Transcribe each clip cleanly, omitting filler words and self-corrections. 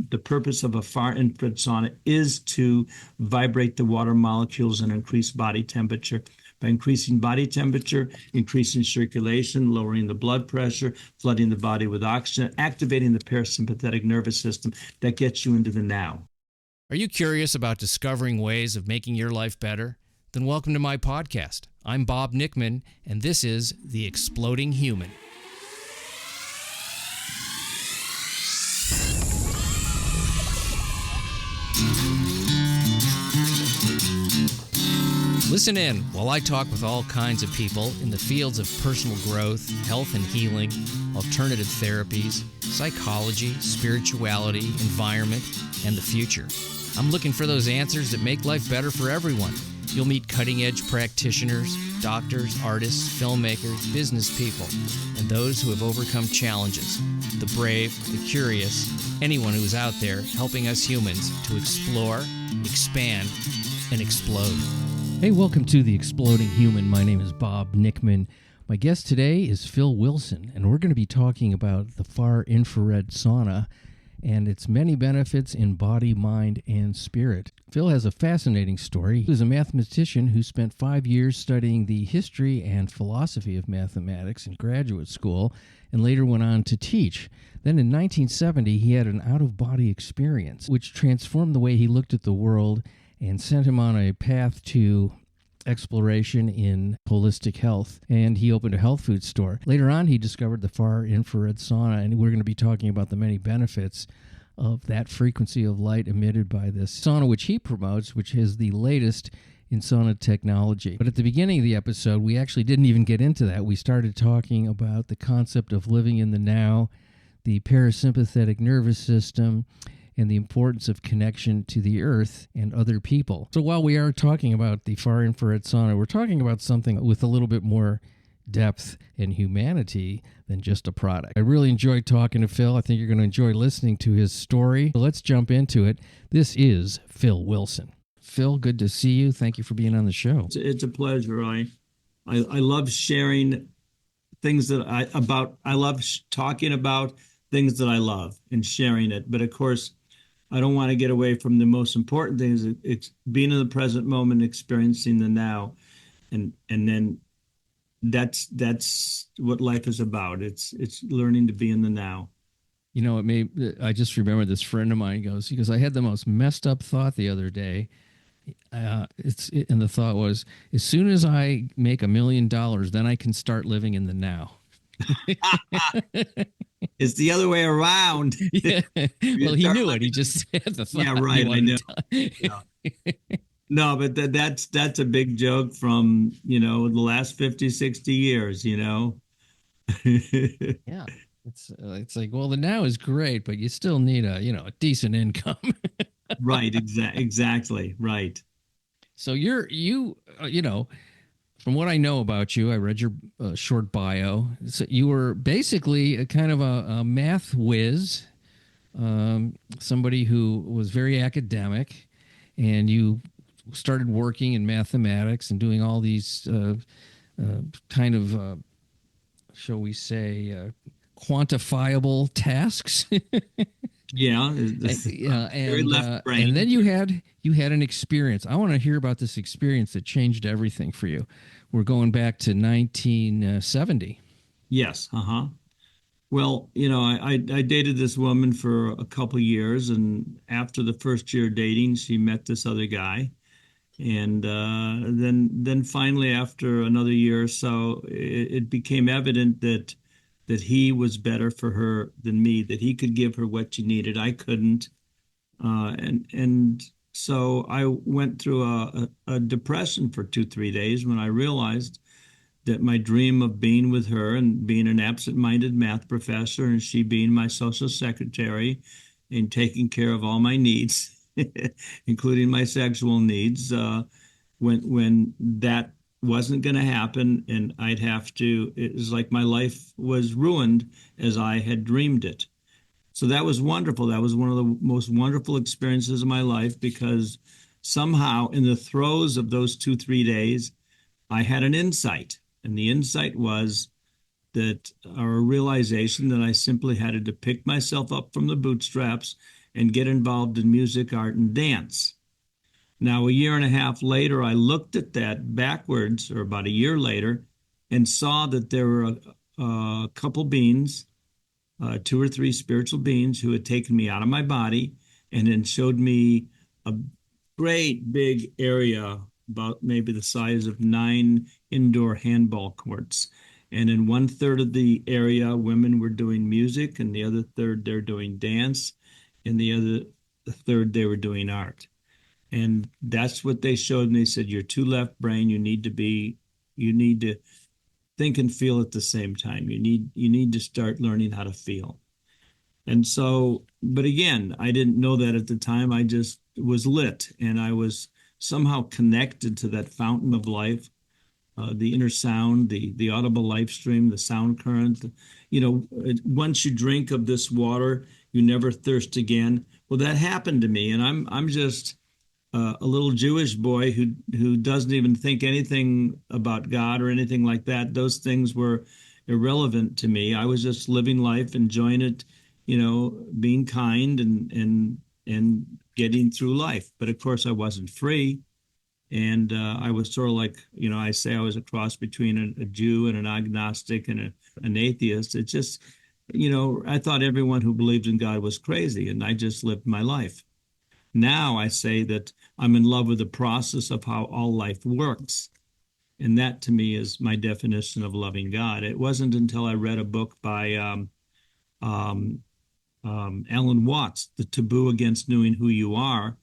the purpose of a far infrared sauna is to vibrate the water molecules and increase body temperature. By increasing body temperature, increasing circulation, lowering the blood pressure, flooding the body with oxygen, activating the parasympathetic nervous system, that gets you into the now. Are you curious about discovering ways of making your life better? Then welcome to my podcast. I'm Bob Nickman, and this is The Exploding Human. Listen in while I talk with all kinds of people in the fields of personal growth, health and healing, alternative therapies, psychology, spirituality, environment, and the future. I'm looking for those answers that make life better for everyone. You'll meet cutting-edge practitioners, doctors, artists, filmmakers, business people, and those who have overcome challenges. The brave, the curious, anyone who is out there helping us humans to explore, expand, and explode. Hey, welcome to The Exploding Human. My name is Bob Nickman. My guest today is Phil Wilson, and we're going to be talking about the far infrared sauna and its many benefits in body, mind, and spirit. Phil has a fascinating story. He was a mathematician who spent 5 years studying the history and philosophy of mathematics in graduate school and later went on to teach. Then in 1970, he had an out-of-body experience, which transformed the way he looked at the world and sent him on a path to exploration in holistic health, and he opened a health food store. Later on, he discovered the far infrared sauna, and we're going to be talking about the many benefits of that frequency of light emitted by this sauna, which he promotes, which is the latest in sauna technology. But at the beginning of the episode, we actually didn't even get into that. We started talking about the concept of living in the now, the parasympathetic nervous system, and the importance of connection to the earth and other people. So while we are talking about the far infrared sauna, we're talking about something with a little bit more depth and humanity than just a product. I really enjoyed talking to Phil. I think you're going to enjoy listening to his story. So let's jump into it. This is Phil Wilson. Phil, good to see you. Thank you for being on the show. It's a pleasure. I love sharing things that I love talking about things that I love and sharing it. But of course, I don't want to get away from the most important thing is it's being in the present moment, experiencing the now. And then that's what life is about. It's learning to be in the now. You know, I just remember this friend of mine he goes, I had the most messed up thought the other day. And the thought was, as soon as I make $1 million, then I can start living in the now. It's the other way around. Yeah. Well, he knew it. He just had the thought. Yeah, right. I know. Yeah. No, but that's a big joke from, the last 50, 60 years, Yeah. It's like, well, the now is great, but you still need a decent income. Right. Exactly. Right. So from what I know about you, I read your short bio. So you were basically a kind of a math whiz, somebody who was very academic, and you started working in mathematics and doing all these shall we say, quantifiable tasks. Yeah, and then you had an experience. I want to hear about this experience that changed everything for you. We're going back to 1970. Yes. Well, I dated this woman for a couple years, and after the first year dating, she met this other guy, and then finally, after another year or so, it became evident that he was better for her than me, that he could give her what she needed. I couldn't. And so I went through a depression for 2-3 days when I realized that my dream of being with her and being an absent-minded math professor and she being my social secretary and taking care of all my needs, including my sexual needs, when that wasn't going to happen, and it was like my life was ruined as I had dreamed it. So that was wonderful. That was one of the most wonderful experiences of my life, because somehow in the throes of those 2-3 days, I had an insight. And the insight was a realization that I simply had to pick myself up from the bootstraps and get involved in music, art, and dance. Now, a year and a half later, I looked at that backwards, or about a year later, and saw that there were a couple beings, two or three spiritual beings who had taken me out of my body and then showed me a great big area, about maybe the size of 9 indoor handball courts. And in one third of the area, women were doing music, and the other third, they're doing dance, and the third, they were doing art. And that's what they showed me. They said, you're too left brain. You need to think and feel at the same time. You need to start learning how to feel. And so, but again, I didn't know that at the time. I just was lit and I was somehow connected to that fountain of life, the inner sound, the audible life stream, the sound current. Once you drink of this water, you never thirst again. Well, that happened to me, and I'm just a little Jewish boy who doesn't even think anything about God or anything like that. Those things were irrelevant to me. I was just living life, enjoying it, being kind and getting through life. But of course, I wasn't free, and I was sort of like, I say I was a cross between a Jew and an agnostic and an atheist. It just, I thought everyone who believed in God was crazy, and I just lived my life. Now I say that I'm in love with the process of how all life works. And that to me is my definition of loving God. It wasn't until I read a book by um, Alan Watts, The Taboo Against Knowing Who You Are,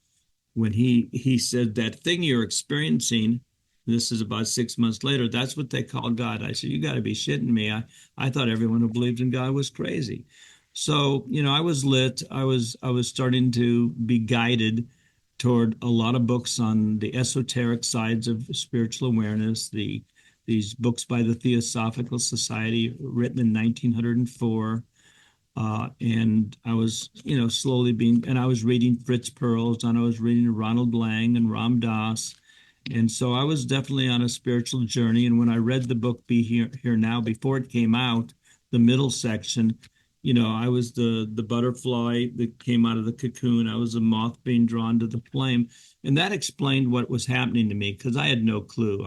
when he said that thing you're experiencing, this is about 6 months later, that's what they call God. I said, you got to be shitting me. I thought everyone who believed in God was crazy. So, I was lit. I was starting to be guided toward a lot of books on the esoteric sides of spiritual awareness, these books by the Theosophical Society written in 1904. And I was, slowly and I was reading Fritz Perls, and I was reading Ronald Lang and Ram Dass. And so I was definitely on a spiritual journey. And when I read the book Be Here Now, before it came out, the middle section, I was the butterfly that came out of the cocoon. I was a moth being drawn to the flame. And that explained what was happening to me because I had no clue.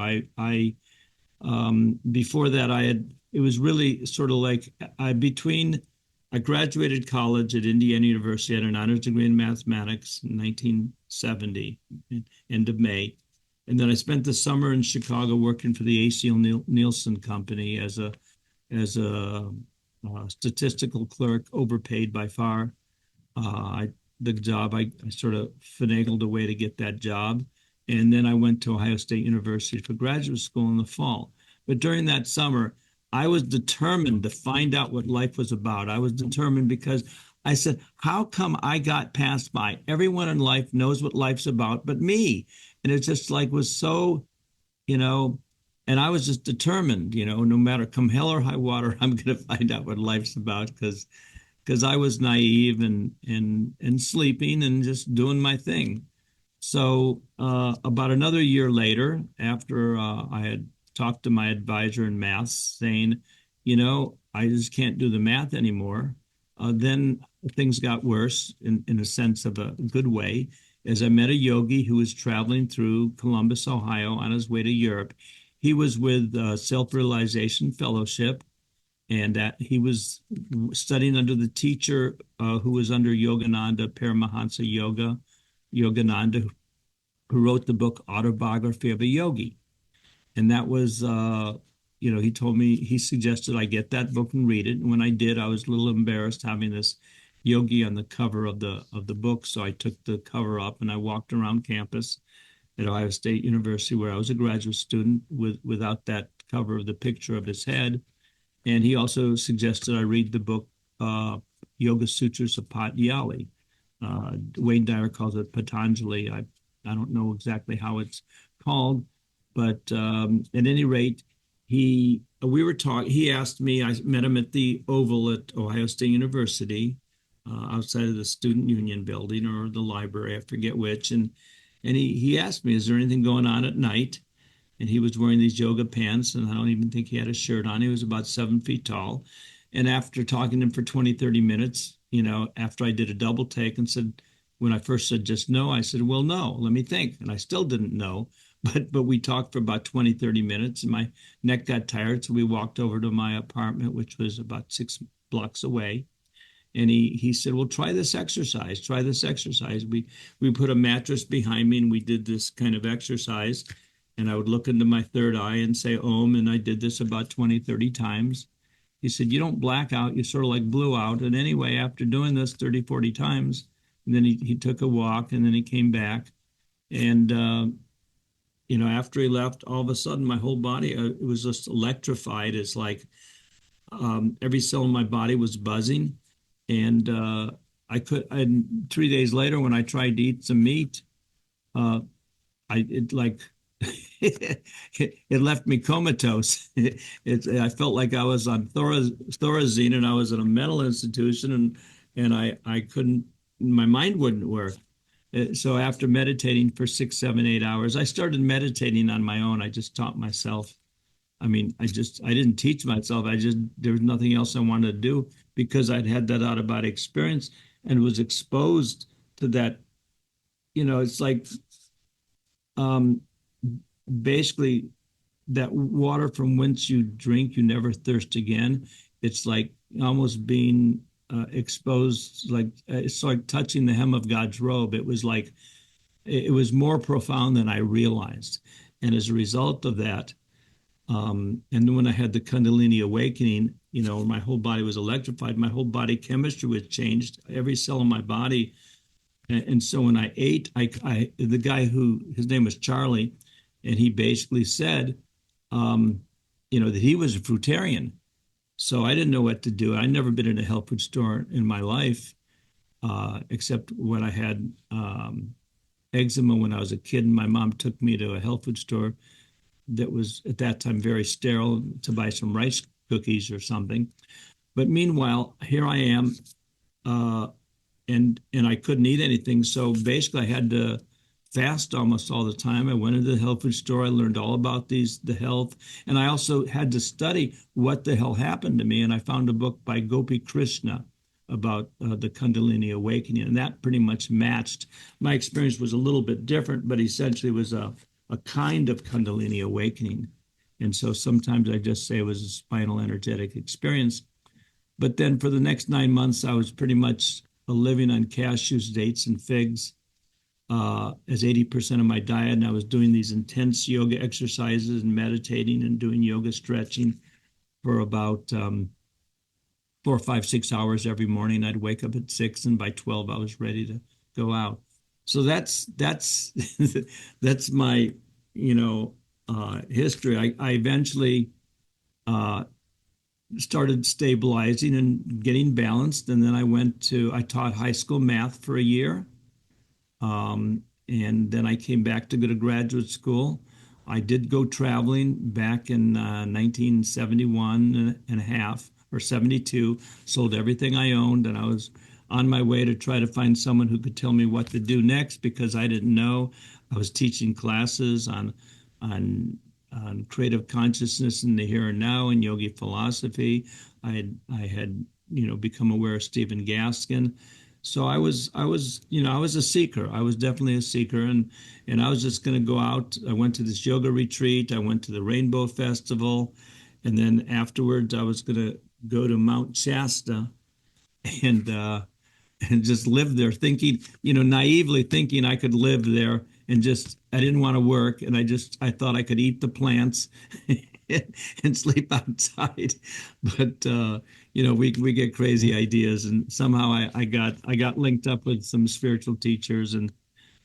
Before that, it was really sort of like I graduated college at Indiana University. I had an honors degree in mathematics in 1970, end of May. And then I spent the summer in Chicago working for the A.C. Nielsen Company as a statistical clerk, overpaid by far. The job, I sort of finagled a way to get that job. And then I went to Ohio State University for graduate school in the fall. But during that summer, I was determined to find out what life was about. I was determined because I said, how come I got passed by? Everyone in life knows what life's about, but me. And it just like was so, and I was just determined, no matter come hell or high water, I'm going to find out what life's about because I was naive and sleeping and just doing my thing. So about another year later, after I had talked to my advisor in math, saying, I just can't do the math anymore. Then things got worse in a sense of a good way, as I met a yogi who was traveling through Columbus, Ohio, on his way to Europe. He was with Self-Realization Fellowship, and that he was studying under the teacher who was under Yogananda, Paramahansa Yogananda, who wrote the book Autobiography of a Yogi. And that was, he suggested I get that book and read it. And when I did, I was a little embarrassed having this yogi on the cover of the book. So I took the cover up and I walked around campus at Ohio State University, where I was a graduate student, without that cover of the picture of his head. And he also suggested I read the book Yoga Sutras of Patanjali. Wayne Dyer calls it Patanjali. I don't know exactly how it's called, but at any rate, he asked me, I met him at the Oval at Ohio State University, outside of the Student Union building or the library, I forget which. And he asked me, is there anything going on at night? And he was wearing these yoga pants, and I don't even think he had a shirt on. He was about 7 feet tall. And after talking to him for 20, 30 minutes, after I did a double take and said, when I first said just no, I said, well, no, let me think. And I still didn't know. But we talked for about 20, 30 minutes and my neck got tired. So we walked over to my apartment, which was about 6 blocks away. And he said, well, try this exercise. Try this exercise. We put a mattress behind me and we did this kind of exercise. And I would look into my third eye and say Om. And I did this about 20, 30 times. He said, you don't black out, you sort of like blue out. And anyway, after doing this 30, 40 times, and then he took a walk and then he came back. And, after he left, all of a sudden my whole body, it was just electrified. It's like every cell in my body was buzzing. And I could, and 3 days later, when I tried to eat some meat, uh, it like, it left me comatose. I felt like I was on Thorazine and I was in a mental institution and I couldn't, my mind wouldn't work. So after meditating for 6, 7, 8 hours, I started meditating on my own. I just taught myself. I mean, I didn't teach myself. There was nothing else I wanted to do because I'd had that out of body experience and was exposed to that. It's like, um, basically that water from whence you drink, you never thirst again. It's like almost being exposed, like it's like touching the hem of God's robe. It was more profound than I realized. And as a result of that, and then when I had the kundalini awakening, my whole body was electrified. My whole body chemistry was changed. Every cell in my body. And so when I ate, the guy his name was Charlie, and he basically said, that he was a fruitarian. So I didn't know what to do. I'd never been in a health food store in my life, except when I had eczema when I was a kid, and my mom took me to a health food store that was at that time very sterile to buy some rice cookies or something. But meanwhile, here I am, and I couldn't eat anything. So basically, I had to fast almost all the time. I went into the health food store. I learned all about the health, and I also had to study what the hell happened to me. And I found a book by Gopi Krishna about the Kundalini awakening, and that pretty much matched. My experience was a little bit different, but essentially was a kind of Kundalini awakening. And so sometimes I just say it was a spinal energetic experience. But then for the next 9 months, I was pretty much living on cashews, dates, and figs as 80% of my diet. And I was doing these intense yoga exercises and meditating and doing yoga stretching for about 4, 5, 6 hours every morning. I'd wake up at 6, and by 12, I was ready to go out. So that's that's my history. I eventually started stabilizing and getting balanced, and then I taught high school math for a year, and then I came back to go to graduate school. I did go traveling back in 1971 and a half or 72, sold everything I owned, and I was on my way to try to find someone who could tell me what to do next because I didn't know. I was teaching classes on creative consciousness in the here and now and yogi philosophy. I had become aware of Stephen Gaskin. So I was a seeker. I was definitely a seeker, and I was just going to go out. I went to this yoga retreat. I went to the Rainbow Festival, and then afterwards I was going to go to Mount Shasta and just live there, thinking, naively thinking I could live there, and I didn't want to work, and I thought I could eat the plants and sleep outside. But we get crazy ideas, and somehow I got linked up with some spiritual teachers, and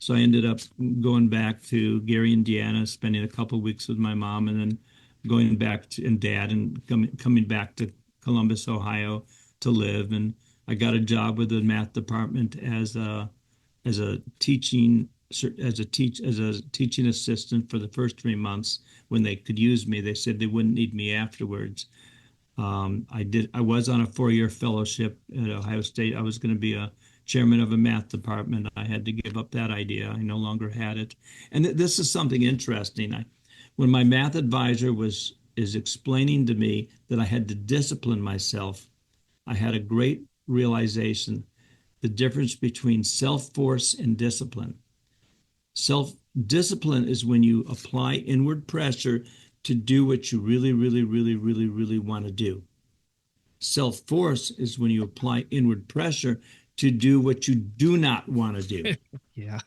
so I ended up going back to Gary, Indiana, spending a couple of weeks with my mom, and then going back to and dad, and coming back to Columbus, Ohio, to live. And I got a job with the math department as a teaching assistant for the first 3 months. When they could use me, they said they wouldn't need me afterwards. I was on a 4-year fellowship at Ohio State. I was going to be a chairman of a math department. I had to give up that idea. I no longer had it. And this is something interesting. When my math advisor is explaining to me that I had to discipline myself, I had a great realization, the difference between self-force and discipline. Self-discipline is when you apply inward pressure to do what you really, really, really, really, really want to do. Self-force is when you apply inward pressure to do what you do not want to do. Yeah.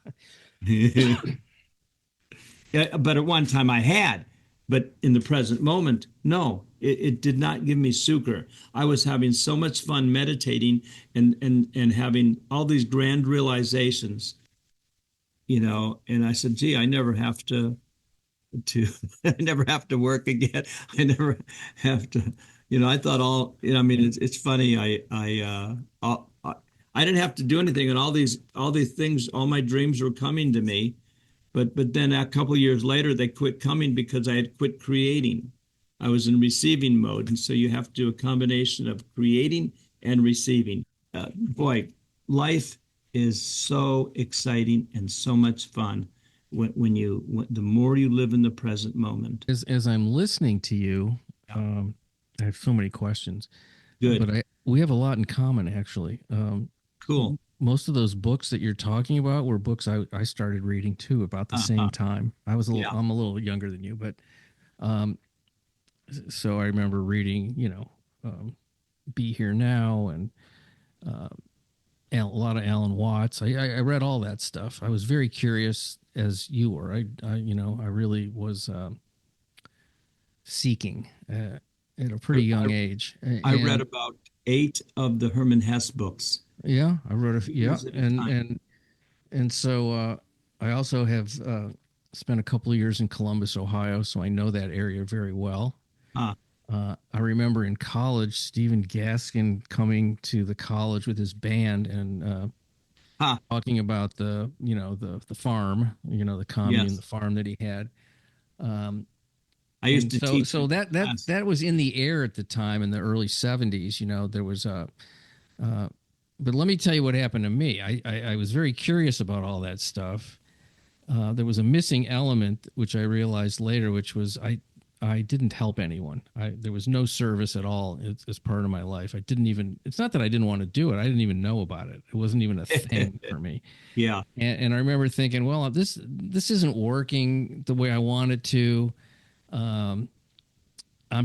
Yeah, but at one time I had, but in the present moment, no, it did not give me sucor. I was having so much fun meditating and having all these grand realizations, and I said, gee, I never have to I never have to work again. I never have to, I thought I mean, it's funny. I didn't have to do anything, and all these things, all my dreams were coming to me. But then a couple of years later, they quit coming because I had quit creating. I was in receiving mode, and so you have to do a combination of creating and receiving. Boy, life is so exciting and so much fun the more you live in the present moment. As I'm listening to you, I have so many questions, but Good. we have a lot in common actually. Cool. Most of those books that you're talking about were books I started reading too about the same time. Yeah. I'm a little younger than you, but so I remember reading, Be Here Now and a lot of Alan Watts. I read all that stuff. I was very curious as you were. I really was seeking at a pretty young age. I read about 8 of the Herman Hesse books. Yeah, I wrote Years at a time. and so I also have spent a couple of years in Columbus, Ohio, so I know that area very well. Ah, I remember in college, Stephen Gaskin coming to the college with his band and ah, talking about the farm, the commune, yes. the farm that he had. I used And to so teach so in that class. that was in the air at the time in the early 70s. There was a but let me tell you what happened to me. I was very curious about all that stuff. There was a missing element, which I realized later, which was I didn't help anyone. There was no service at all as part of my life. I didn't even. It's not that I didn't want to do it. I didn't even know about it. It wasn't even a thing for me. Yeah. And I remember thinking, well, this isn't working the way I want it to. I'm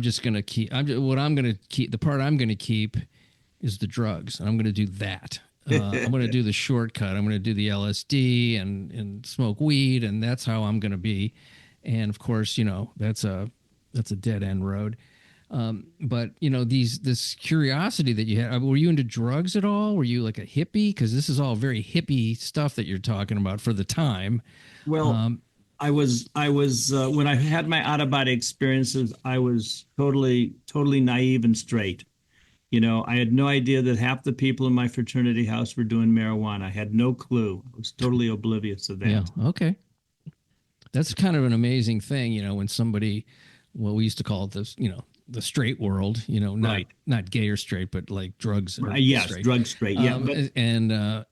just gonna keep. What I'm gonna keep. The part I'm gonna keep is the drugs, and I'm going to do that. I'm going to do the shortcut. I'm going to do the LSD and smoke weed, and that's how I'm going to be. And of course, that's a dead end road. But this curiosity that you had. Were you into drugs at all? Were you like a hippie? Because this is all very hippie stuff that you're talking about for the time. Well, Um, I was when I had my out of body experiences, I was totally naive and straight. I had no idea that half the people in my fraternity house were doing marijuana. I had no clue. I was totally oblivious of yeah. that. Okay. That's kind of an amazing thing, when somebody, well, we used to call it this, the straight world, Right. not gay or straight, but like drugs are Yes, straight. drug straight. Yeah, but And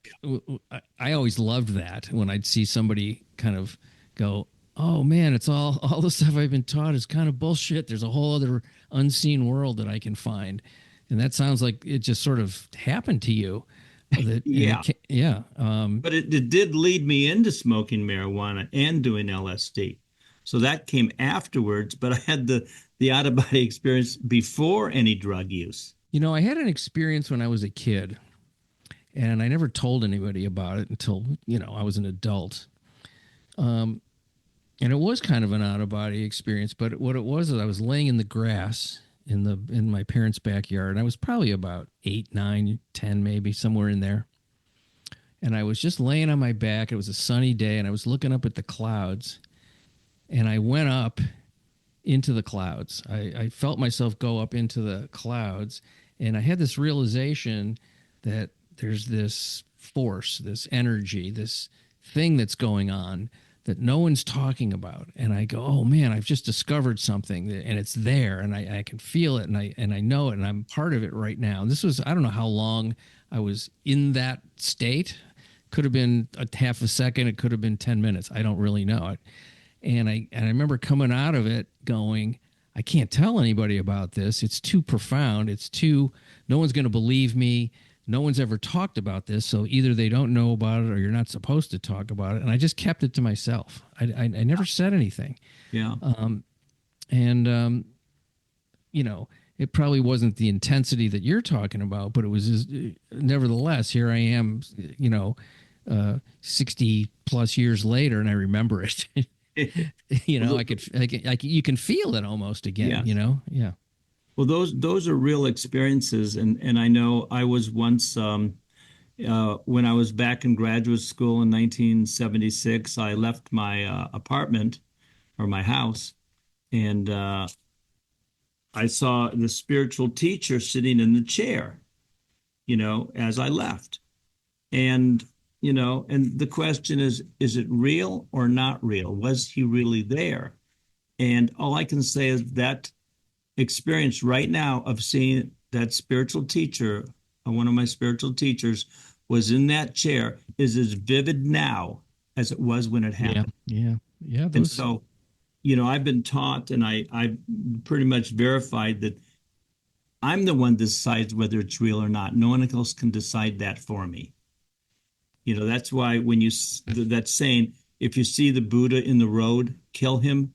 I always loved that when I'd see somebody kind of go, oh man, it's all the stuff I've been taught is kind of bullshit. There's a whole other unseen world that I can find. And that sounds like it just sort of happened to you. yeah. Yeah. But it did lead me into smoking marijuana and doing LSD. So that came afterwards, but I had the out of body experience before any drug use. I had an experience when I was a kid, and I never told anybody about it until, I was an adult. And it was kind of an out of body experience, but what it was is I was laying in the grass in my parents' backyard, and I was probably about 8, 9, 10, maybe somewhere in there. And I was just laying on my back. It was a sunny day, and I was looking up at the clouds, and I went up into the clouds. I felt myself go up into the clouds, and I had this realization that there's this force, this energy, this thing that's going on that no one's talking about. And I go, oh man, I've just discovered something, and it's there, and I can feel it, and I know it, and I'm part of it right now. And this was, I don't know how long I was in that state. Could have been a half a second. It could have been 10 minutes. I don't really know it. And I remember coming out of it going, I can't tell anybody about this. It's too profound. No one's going to believe me. no one's ever talked about this, so either they don't know about it or you're not supposed to talk about it. And I just kept it to myself. I never said anything. Yeah. And you know, it probably wasn't the intensity that you're talking about, but it was just, nevertheless, here I am, 60 plus years later, and I remember it. Well, You can feel it almost again, yes. Yeah. Well, those are real experiences, and I know I was once when I was back in graduate school in 1976. I left my apartment or my house, and I saw the spiritual teacher sitting in the chair, as I left. And, and the question is it real or not real? Was he really there? And all I can say is that experience right now of seeing that spiritual teacher, one of my spiritual teachers, was in that chair is as vivid now as it was when it Yeah. happened. Yeah. And so, I've been taught and I pretty much verified that I'm the one that decides whether it's real or not. No one else can decide that for me. That's why when that saying, if you see the Buddha in the road, kill him.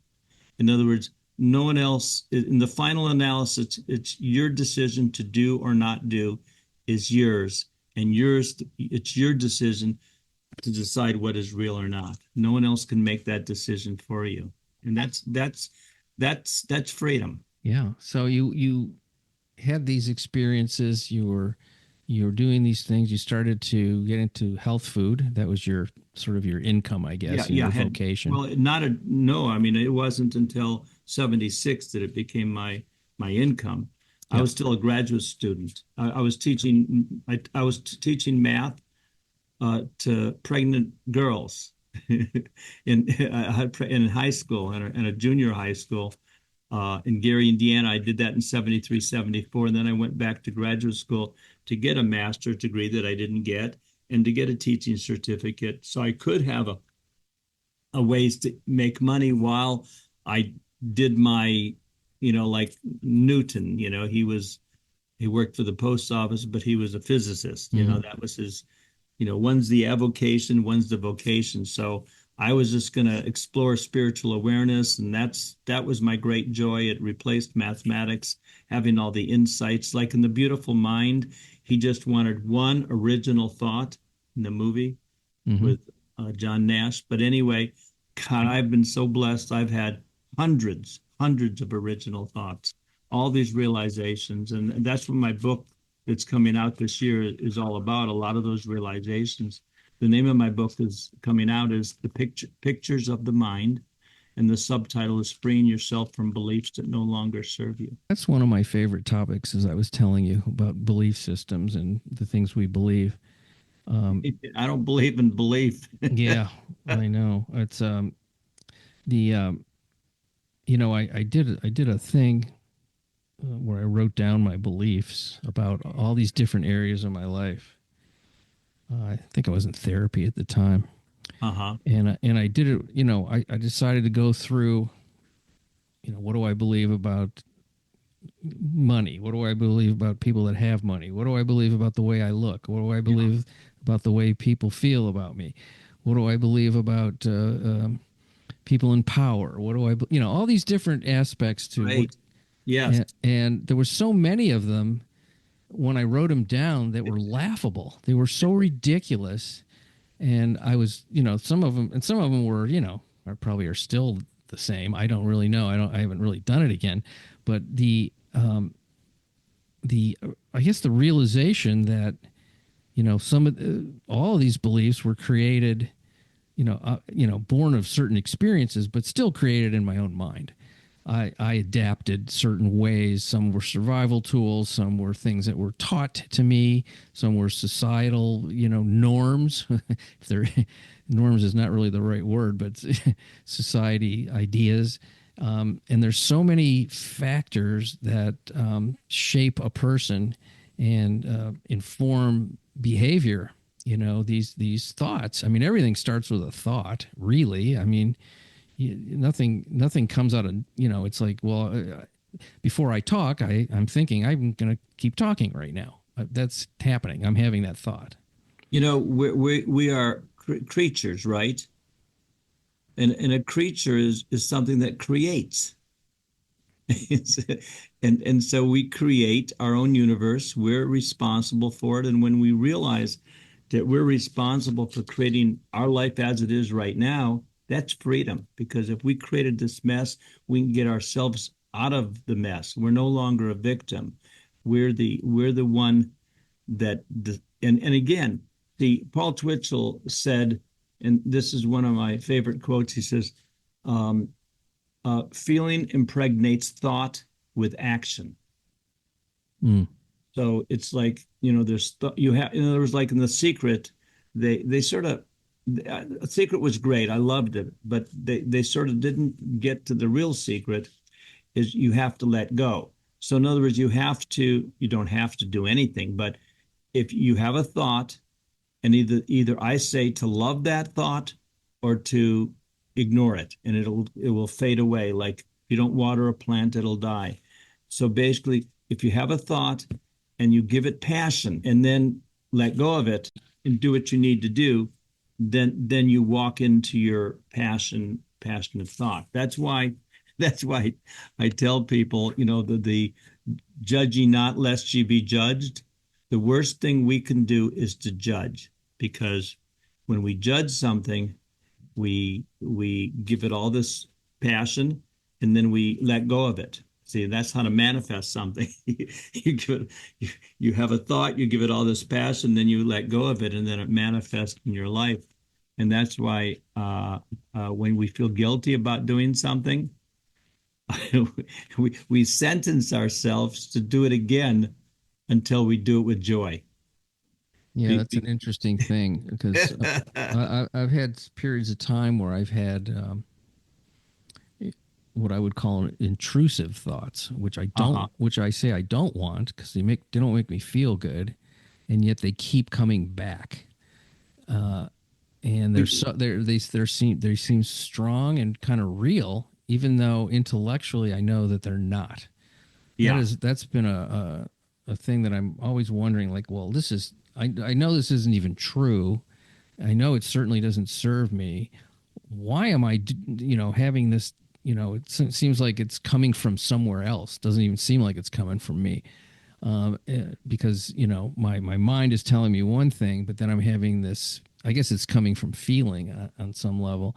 In other words, no one else, in the final analysis, it's your decision to do or not do is yours. And it's your decision to decide what is real or not. No one else can make that decision for you. And that's freedom. Yeah. So you had these experiences. You were doing these things. You started to get into health food. That was your sort of your income, I guess, Yeah, your yeah. vocation. Well, not a no. I mean, it wasn't until 76 that it became my income. I Yeah. was still a graduate student. I was teaching. I was teaching math to pregnant girls in high school and a junior high school in Gary, Indiana. I did that in 73, 74. And then I went back to graduate school to get a master's degree that I didn't get and to get a teaching certificate. So I could have a ways to make money while I did my, like Newton, he worked for the post office, but he was a physicist, that was his, one's the avocation, one's the vocation. So I was just going to explore spiritual awareness, and that was my great joy. It replaced mathematics, having all the insights. Like in The Beautiful Mind, he just wanted one original thought in the movie with John Nash. But anyway, God, I've been so blessed. I've had hundreds of original thoughts, all these realizations, and that's what my book that's coming out this year is all about. A lot of those realizations. The name of my book is coming out is The Pictures of the Mind, and the subtitle is Freeing Yourself from Beliefs That No Longer Serve You. That's one of my favorite topics, as I was telling you, about belief systems and the things we believe. I don't believe in belief. Yeah, I know. It's I did a thing where I wrote down my beliefs about all these different areas of my life. I think I was in therapy at the time. And I did it, I decided to go through, what do I believe about money? What do I believe about people that have money? What do I believe about the way I look? What do I believe about the way people feel about me? What do I believe about people in power? What do I, all these different aspects to Right. Yes. And there were so many of them when I wrote them down that were laughable. They were so ridiculous. And I was, some of them were, or probably are still the same. I don't really know. I haven't really done it again. But I guess the realization that, all of these beliefs were created, born of certain experiences, but still created in my own mind. I adapted certain ways. Some were survival tools. Some were things that were taught to me. Some were societal, norms. If they're norms is not really the right word, but society ideas. And there's so many factors that shape a person and inform behavior. These thoughts. I mean, everything starts with a thought, really. I mean, nothing comes out of, it's like, well, before I talk, I'm thinking I'm going to keep talking right now. that's happening. I'm having that thought. We are creatures, right? And a creature is something that creates. And so we create our own universe. We're responsible for it. And when we realize that we're responsible for creating our life as it is right now, that's freedom. Because if we created this mess, we can get ourselves out of the mess. We're no longer a victim. We're the one that and again, the Paul Twitchell said, and this is one of my favorite quotes. He says, um, feeling impregnates thought with action. Mm. So it's like, there's you have, in other words, like in The Secret, they sort of, The Secret was great. I loved it, but they sort of didn't get to the real secret. Is you have to let go. So in other words, you don't have to do anything, but if you have a thought, and either I say to love that thought or to ignore it, and it will fade away. Like if you don't water a plant, it'll die. So basically, if you have a thought and you give it passion and then let go of it and do what you need to do, then you walk into your passionate thought. That's why I tell people, the judge ye not lest ye be judged. The worst thing we can do is to judge, because when we judge something, we give it all this passion, and then we let go of it. See, that's how to manifest something. You have a thought, you give it all this passion, then you let go of it, and then it manifests in your life. And that's why when we feel guilty about doing something, we sentence ourselves to do it again until we do it with joy. Yeah, that's an interesting thing, because I've had periods of time where I've had what I would call intrusive thoughts, which I don't, which I say I don't want, because they don't make me feel good, and yet they keep coming back. And they seem strong and kind of real, even though intellectually I know that they're not. Yeah. That's been a thing that I'm always wondering, like, well, I know this isn't even true. I know it certainly doesn't serve me. Why am I, having this, it seems like it's coming from somewhere else. Doesn't even seem like it's coming from me. Because, my mind is telling me one thing, but then I'm having this, I guess it's coming from feeling on some level.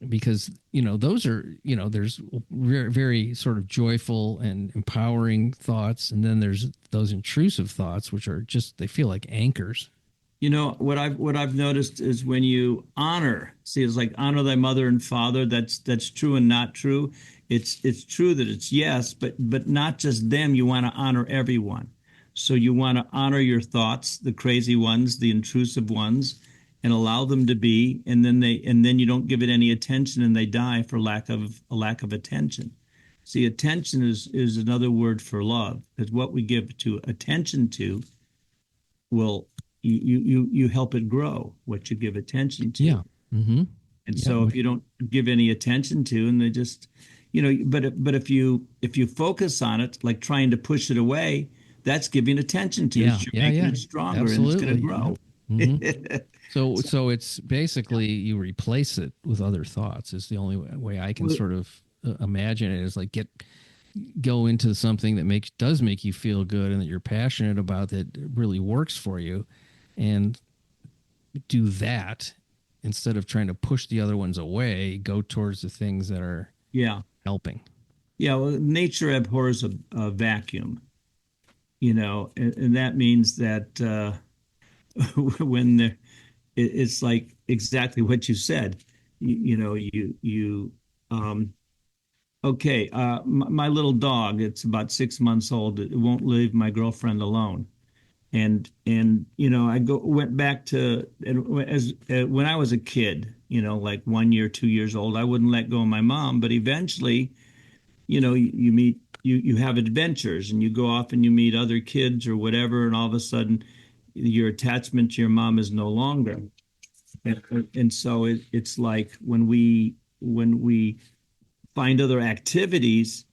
Because those are, there's very, very sort of joyful and empowering thoughts, and then there's those intrusive thoughts, which are just, they feel like anchors. What I've noticed is when you see, it's like honor thy mother and father. That's true and not true. It's true that it's yes, but not just them. You want to honor everyone. So you want to honor your thoughts, the crazy ones, the intrusive ones, and allow them to be, and then you don't give it any attention, and they die for lack of attention. See, attention is another word for love, because what we give to attention to will you help it grow what you give attention to. Yeah. Mm-hmm. And Yeah. so if you don't give any attention to, and they just, but if you focus on it, like trying to push it away, that's giving attention to it. You're making it stronger. Absolutely. And it's going to grow. Mm-hmm. So it's basically you replace it with other thoughts is the only way I can sort of imagine it, is like go into something that does make you feel good and that you're passionate about, that really works for you, and do that instead of trying to push the other ones away. Go towards the things that are helping. Yeah, well, nature abhors a vacuum, and that means that when it's like exactly what you said. Okay, my little dog, it's about 6 months old. It won't leave my girlfriend alone. And I went back to as when I was a kid, like 1 year, 2 years old, I wouldn't let go of my mom. But eventually, you meet, you have adventures, and you go off and you meet other kids or whatever, and all of a sudden your attachment to your mom is no longer. And so it's like when we find other activities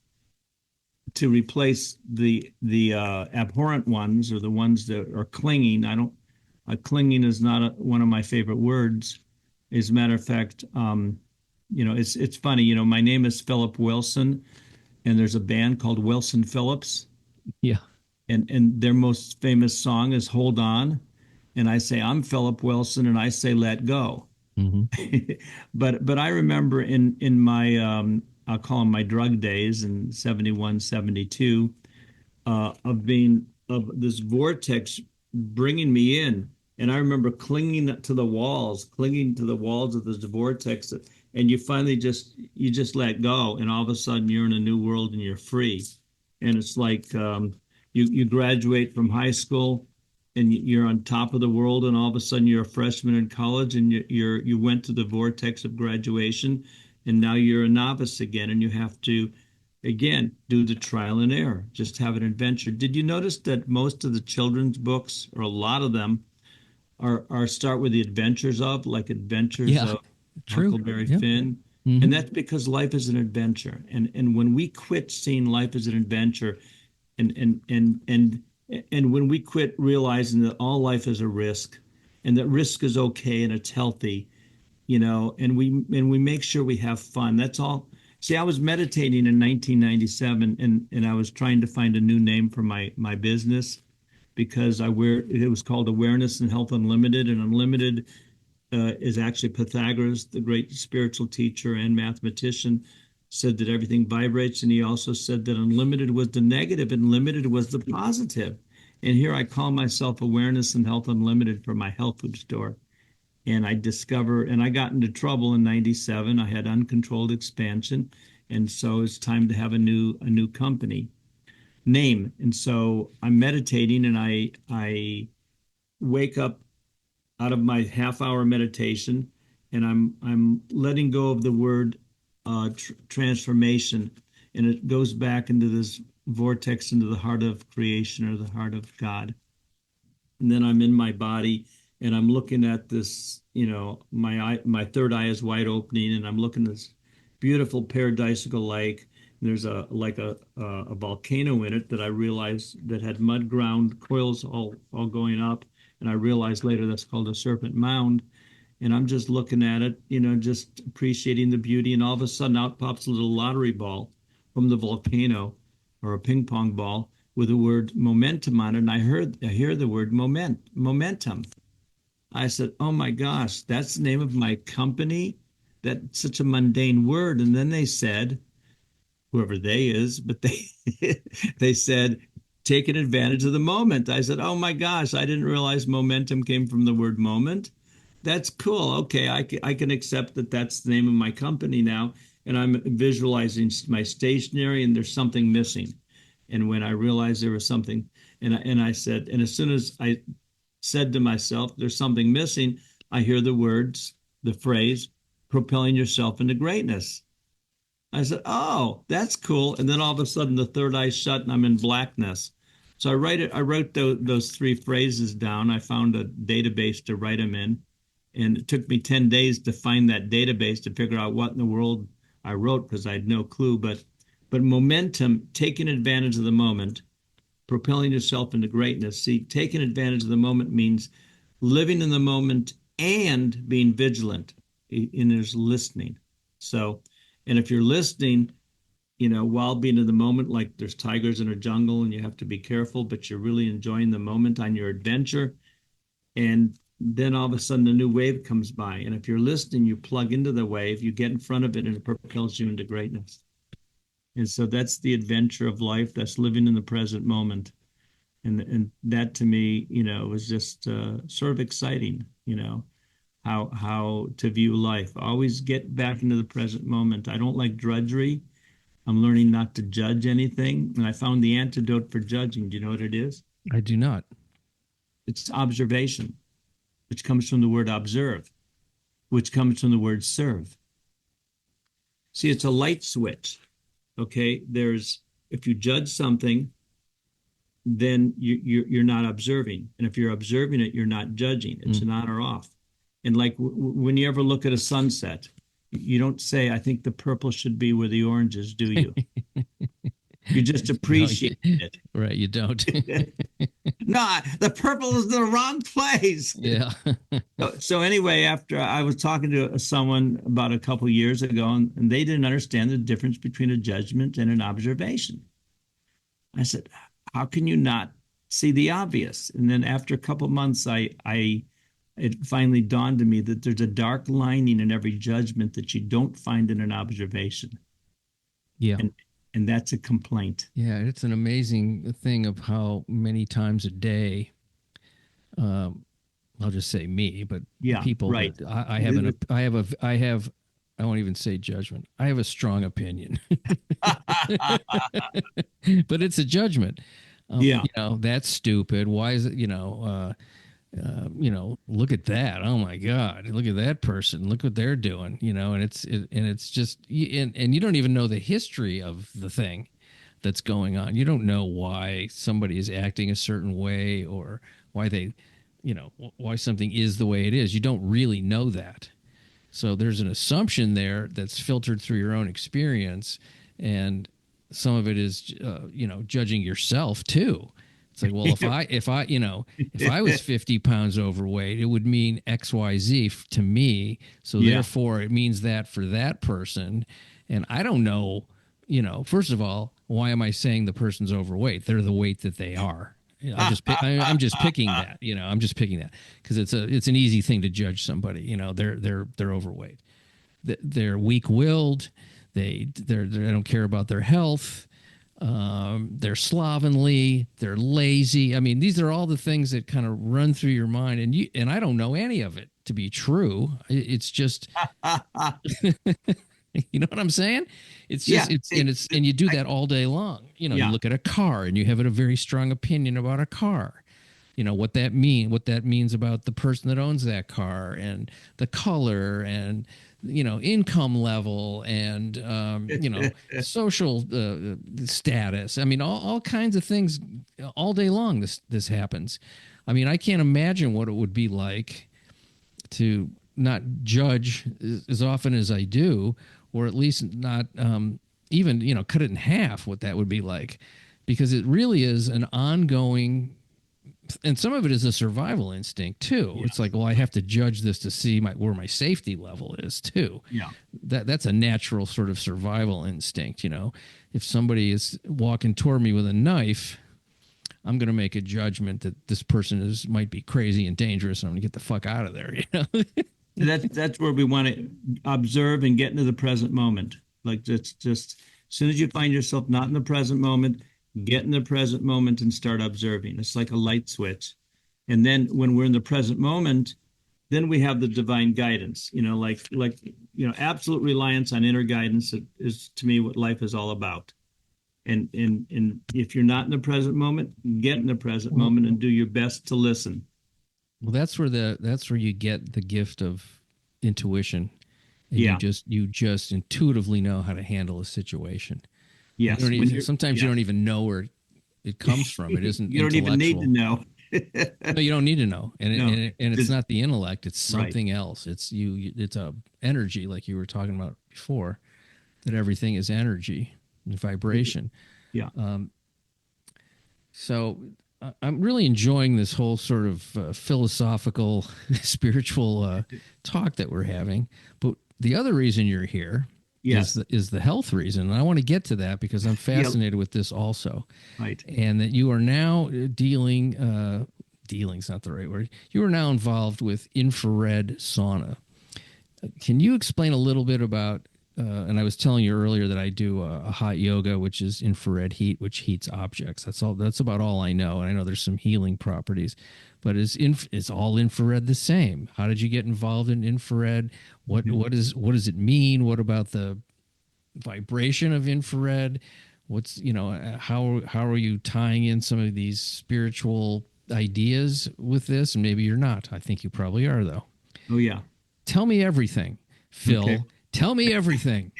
to replace the abhorrent ones, or the ones that are clinging. I don't. Clinging is not one of my favorite words. As a matter of fact, it's funny. My name is Philip Wilson, and there's a band called Wilson Phillips, Yeah. and their most famous song is "Hold On," and I say I'm Philip Wilson, and I say "Let Go." Hmm. But I remember in my I'll call them my drug days in 71, 72, of being of this vortex bringing me in. And I remember clinging to the walls of this vortex, and you finally just let go, and all of a sudden you're in a new world and you're free. And it's like you graduate from high school and you're on top of the world, and all of a sudden you're a freshman in college, and you went to the vortex of graduation, and now you're a novice again, and you have to again do the trial and error, just have an adventure. Did you notice that most of the children's books, or a lot of them, are start with the adventures of, like Adventures Yeah. of True. Huckleberry Yep. Finn? Hmm. And that's because life is an adventure. And when we quit seeing life as an adventure, and and and and and when we quit realizing that all life is a risk, and that risk is okay and it's healthy, and we make sure we have fun. That's all. See, I was meditating in 1997, and I was trying to find a new name for my business, because it was called Awareness and Health Unlimited, and Unlimited is actually Pythagoras, the great spiritual teacher and mathematician, said that everything vibrates, and he also said that unlimited was the negative and limited was the positive. And here I call myself Awareness and Health Unlimited for my health food store. And I got into trouble in 97. I had uncontrolled expansion, and so it's time to have a new company name. And so I'm meditating, and I wake up out of my half-hour meditation, and I'm letting go of the word transformation, and it goes back into this vortex, into the heart of creation, or the heart of God. And then I'm in my body, and I'm looking at this, my third eye is wide opening, and I'm looking at this beautiful paradisical lake. And there's a volcano in it that I realized that had mud ground coils all going up, and I realized later that's called a serpent mound. And I'm just looking at it, just appreciating the beauty, and all of a sudden out pops a little lottery ball from the volcano, or a ping pong ball with the word momentum on it. And I hear the word momentum. I said, "Oh my gosh, that's the name of my company." That's such a mundane word. And then they said, whoever they is, but they said, "Taking advantage of the moment." I said, "Oh my gosh, I didn't realize momentum came from the word moment. That's cool. Okay, I can accept that that's the name of my company now." And I'm visualizing my stationery, and there's something missing. And when I realized there was something, and I said, and as soon as I said to myself, "There's something missing," I hear the phrase, "propelling yourself into greatness." I said, "Oh, that's cool." And then all of a sudden, the third eye shut, and I'm in blackness. So I wrote those three phrases down. I found a database to write them in, and it took me 10 days to find that database to figure out what in the world I wrote, because I had no clue. But momentum, taking advantage of the moment, propelling yourself into greatness. See, taking advantage of the moment means living in the moment and being vigilant. And there's listening. So, and if you're listening, while being in the moment, like there's tigers in a jungle and you have to be careful, but you're really enjoying the moment on your adventure. And then all of a sudden a new wave comes by. And if you're listening, you plug into the wave, you get in front of it, and it propels you into greatness. And so that's the adventure of life. That's living in the present moment. And that to me, was just sort of exciting, how to view life. Always get back into the present moment. I don't like drudgery. I'm learning not to judge anything. And I found the antidote for judging. Do you know what it is? I do not. It's observation, which comes from the word observe, which comes from the word serve. See, it's a light switch. Okay. If you judge something, then you're not observing. And if you're observing it, you're not judging. It's an on or off. And like when you ever look at a sunset, you don't say, "I think the purple should be where the orange is," do you? You just No, appreciate it. right, you don't. No, the purple is in the wrong place. Yeah. So anyway, after I was talking to someone about a couple years ago, and they didn't understand the difference between a judgment and an observation. I said, "How can you not see the obvious?" And then after a couple months, it finally dawned on me that there's a dark lining in every judgment that you don't find in an observation, Yeah. and that's a complaint. Yeah, it's an amazing thing of how many times a day, um, I'll just say me, but Yeah, people right. that I have, I won't even say judgment. I have a strong opinion, but it's a judgment. Yeah. That's stupid. Why is it, look at that. Oh my God, look at that person. Look what they're doing, and it's just, and you don't even know the history of the thing that's going on. You don't know why somebody is acting a certain way or why they, why something is the way it is. You don't really know that. So there's an assumption there that's filtered through your own experience. And some of it is, judging yourself too. It's like, well, if I was 50 pounds overweight, it would mean XYZ to me. So Yeah. therefore it means that for that person. And I don't know, first of all, why am I saying the person's overweight? They're the weight that they are. I'm just picking that, I'm just picking that because it's an easy thing to judge somebody, they're overweight. They're weak-willed. They don't care about their health. They're slovenly. They're lazy. I mean, these are all the things that kind of run through your mind, and I don't know any of it to be true. It's just, you know what I'm saying? It's just, Yeah. and you do that all day long. Yeah. You look at a car and you have a very strong opinion about a car. What that means about the person that owns that car and the color and income level and social status. I mean, all kinds of things all day long. This happens. I mean, I can't imagine what it would be like to not judge as often as I do, or at least not even cut it in half. What that would be like, because it really is an ongoing. And some of it is a survival instinct too. Yeah. It's like, well, I have to judge this to see where my safety level is too. Yeah. That's a natural sort of survival instinct. If somebody is walking toward me with a knife, I'm going to make a judgment that this person might be crazy and dangerous, and I'm going to get the fuck out of there. That's where we want to observe and get into the present moment. Like just as soon as you find yourself not in the present moment, get in the present moment and start observing. It's like a light switch. And then when we're in the present moment, then we have the divine guidance, absolute reliance on inner guidance is to me what life is all about. And if you're not in the present moment, get in the present moment and do your best to listen. Well, that's where you get the gift of intuition. And yeah. You just intuitively know how to handle a situation. Yes. Sometimes you don't even know where it comes from. It isn't. You don't even need to know. No, you don't need to know, and No. It's not the intellect. It's something else. It's It's a energy, like you were talking about before. That everything is energy and vibration. Yeah. So I'm really enjoying this whole sort of philosophical, spiritual talk that we're having. But the other reason you're here. Yes. Is the health reason. And I want to get to that because I'm fascinated with this also. Right. And that you are now dealing's not the right word. You are now involved with infrared sauna. Can you explain a little bit about, and I was telling you earlier that I do a hot yoga, which is infrared heat, which heats objects. That's about all I know. And I know there's some healing properties, but is all infrared the same? How did you get involved in infrared? What does it mean? What about the vibration of infrared? What's how are you tying in some of these spiritual ideas with this? And maybe you're not. I think you probably are, though. Oh yeah. Tell me everything, Phil. Okay. Tell me everything.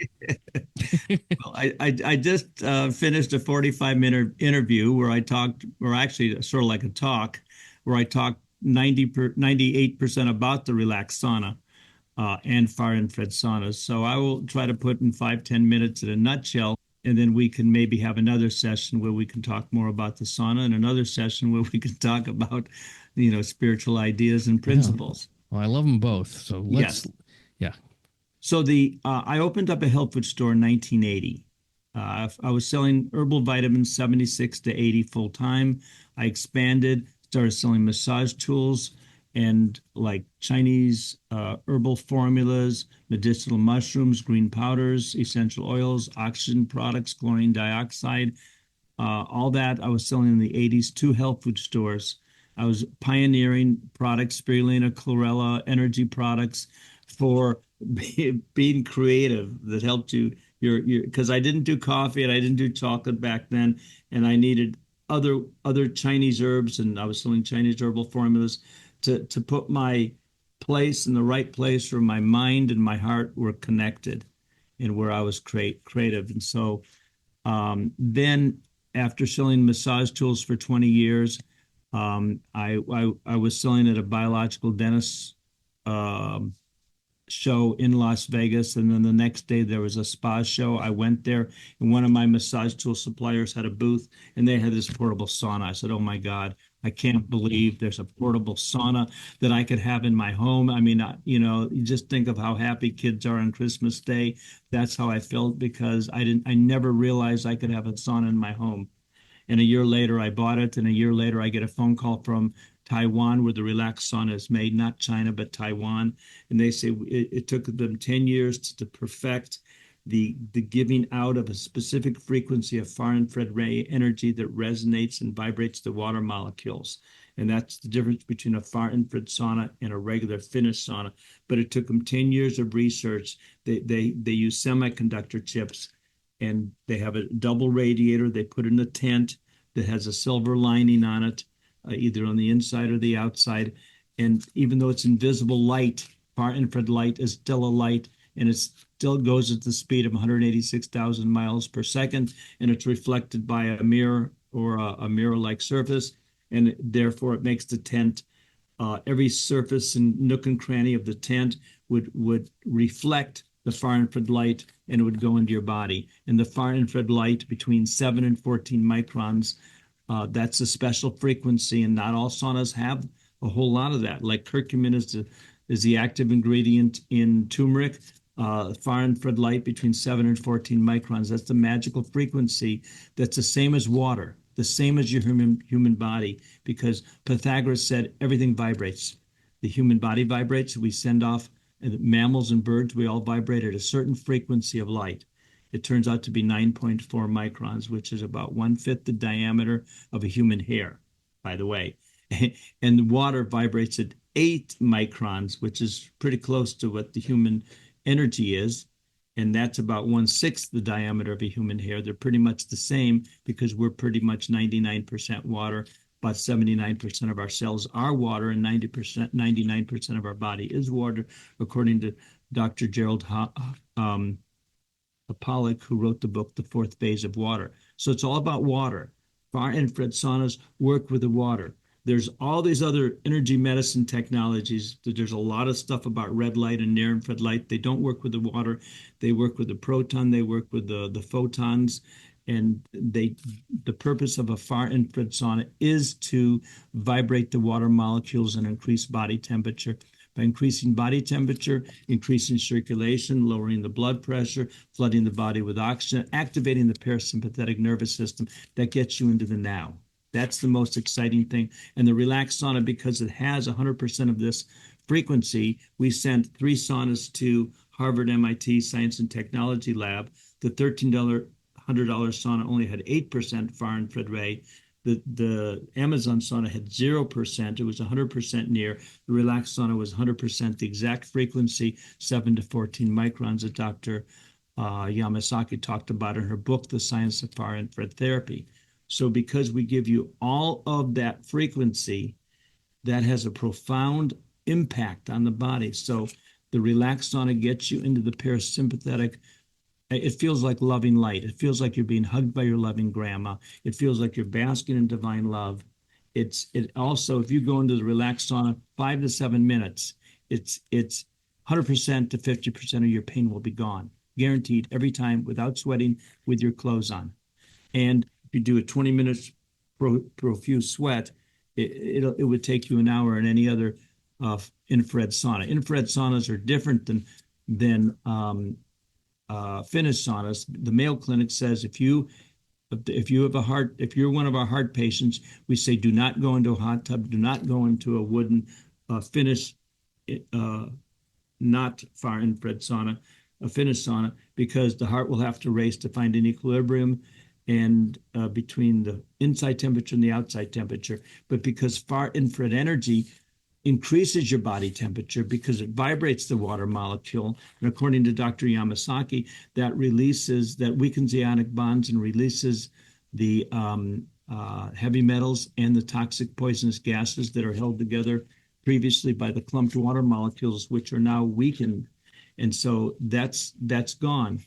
Well, I just finished a 45-minute interview where I talked, or actually sort of like a talk, where I talked 98% about the Relax Sauna and far infrared saunas. So I will try to put in 5-10 minutes in a nutshell and then we can maybe have another session where we can talk more about the sauna, and another session where we can talk about, spiritual ideas and Yeah. principles. Well, I love them both. So let's, Yes. yeah. So I opened up a health food store in 1980. I was selling herbal vitamins 76 to 80 full time. I expanded, started selling massage tools and like Chinese herbal formulas, medicinal mushrooms, green powders, essential oils, oxygen products, chlorine dioxide, all that I was selling in the 80s to health food stores. I was pioneering products, spirulina, chlorella, energy products for being creative that helped you because I didn't do coffee and I didn't do chocolate back then, and I needed other Chinese herbs, and I was selling Chinese herbal formulas to put my place in the right place where my mind and my heart were connected and where I was creative. And so then after selling massage tools for 20 years, I was selling at a biological dentist um, show in Las Vegas. And then the next day there was a spa show. I went there and one of my massage tool suppliers had a booth and they had this portable sauna. I said, oh my God, I can't believe there's a portable sauna that I could have in my home. I mean, you just think of how happy kids are on Christmas Day. That's how I felt because I never realized I could have a sauna in my home. And a year later, I bought it. And a year later, I get a phone call from Taiwan, where the Relax Sauna is made, not China, but Taiwan. And they say it took them 10 years to perfect the giving out of a specific frequency of far infrared ray energy that resonates and vibrates the water molecules. And that's the difference between a far infrared sauna and a regular finished sauna. But it took them 10 years of research. They use semiconductor chips and they have a double radiator. They put in a tent that has a silver lining on it, either on the inside or the outside. And even though it's invisible light, far infrared light is still a light, and it still goes at the speed of 186,000 miles per second, and it's reflected by a mirror or a mirror-like surface, and therefore it makes the tent, every surface and nook and cranny of the tent would reflect the far infrared light, and it would go into your body. And the far infrared light between 7 and 14 microns, that's a special frequency, and not all saunas have a whole lot of that. Like curcumin is the active ingredient in turmeric. Far infrared light between 7 and 14 microns. That's the magical frequency that's the same as water, the same as your human body, because Pythagoras said everything vibrates. The human body vibrates. We send off, and mammals and birds, we all vibrate at a certain frequency of light. It turns out to be 9.4 microns, which is about 1/5 the diameter of a human hair, by the way. And water vibrates at 8 microns, which is pretty close to what the human energy is. And that's about 1/6 the diameter of a human hair. They're pretty much the same because we're pretty much 99% water. About 79% of our cells are water, and 99% of our body is water, according to Dr. Gerald Pollack, who wrote the book, The Fourth Phase of Water. So it's all about water. Far infrared saunas work with the water. There's all these other energy medicine technologies. There's a lot of stuff about red light and near infrared light. They don't work with the water. They work with the proton. They work with the photons. And the purpose of a far infrared sauna is to vibrate the water molecules and increase body temperature. By increasing body temperature, increasing circulation, lowering the blood pressure, flooding the body with oxygen, activating the parasympathetic nervous system, that gets you into the now. That's the most exciting thing. And the Relax Sauna, because it has 100% of this frequency, we sent 3 saunas to Harvard MIT Science and Technology Lab. The $1,300 sauna only had 8% far infrared ray. The Amazon sauna had 0%. It was 100% near. The Relax Sauna was 100% the exact frequency, 7 to 14 microns, that Dr. Yamasaki talked about in her book, The Science of Far Infrared Therapy. So because we give you all of that frequency, that has a profound impact on the body. So the Relax Sauna gets you into the parasympathetic. It feels like loving light. It feels like you're being hugged by your loving grandma. It feels like you're basking in divine love. It also, if you go into the Relax Sauna 5 to 7 minutes, it's 100% to 50% of your pain will be gone. guaranteed every time without sweating with your clothes on. And if you do a 20 minutes profuse sweat, it would take you an hour in any other infrared sauna. Infrared saunas are different than Finnish saunas. The Mayo Clinic says if you have a heart, if you're one of our heart patients, we say do not go into a hot tub, do not go into a wooden Finnish, not far infrared sauna, a Finnish sauna, because the heart will have to race to find an equilibrium and between the inside temperature and the outside temperature. But because far infrared energy increases your body temperature because it vibrates the water molecule. And according to Dr. Yamasaki, that weakens the ionic bonds and releases the heavy metals and the toxic poisonous gases that are held together previously by the clumped water molecules, which are now weakened. And so that's gone.